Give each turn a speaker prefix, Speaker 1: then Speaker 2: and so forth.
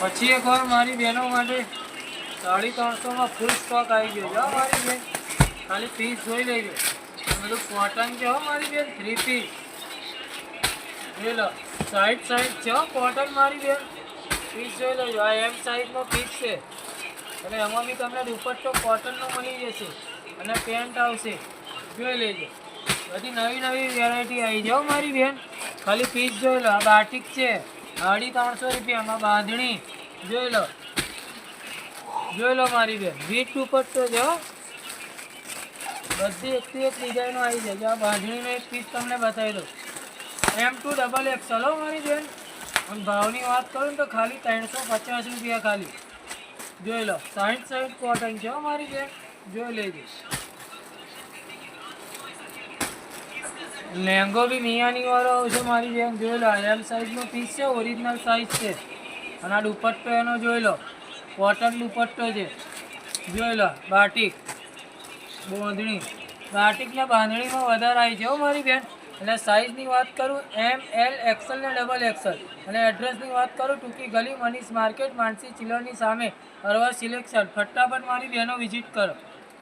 Speaker 1: પછી એકવાર મારી બહેનો માટે 350 માં ફૂલ સ્ટોક આવી ગયો છે મારી બેન. ખાલી પીસ જોઈ લેજો. બધું કોટન છે હો મારી બેન, 3 પીસ જોઈ લો. સાઈડ છે કોટન મારી બેન, પીસ જોઈ લેજો. આ એમ સાઈઝનો પીસ છે અને એમાં બી તમને દુપટ્ટો કોટનનો મળી જશે અને પેન્ટ આવશે, જોઈ લેજો. બધી નવી વેરાયટી આવી જાઓ મારી બેન. ખાલી પીસ જોઈ લો. આ બાટિક છે 350 રૂપિયામાં, બાંધણી જોઈ લો મારી બેન. વીટ દુપટ્ટો છે હો, બધી એક ડિઝાઇનો આવી જાય. આ બાંધણીનો એક પીસ તમને બતાવી દો. M2 XXL હો મારી બેન. અને ભાવની વાત કરું તો ખાલી 350 રૂપિયા ખાલી, જોઈ લો. 60 કોટન છે હો મારી બેન, જોઈ લેજો. લેંગો બી મિયાની વાળો આવશે મારી બેન, જોઈ લો. એમ સાઈઝનો પીસ છે, ઓરિજિનલ સાઈઝ છે. અને આ દુપટ્ટો એનો જોઈ લો, કોટન દુપટ્ટો છે, જોઈ લો. બાટિક બાટિકના બાંધણીમાં વધારે આવી છે હો મારી બેન. અને સાઇઝની વાત કરું ML XL ને XXL. અને એડ્રેસની વાત કરું ટૂંકી ગલી, મનીષ માર્કેટ, માનસી ચિલ્લરની સામે, અરવા સિલેક્શન. ફટાફટ મારી બહેનો વિઝિટ કરો.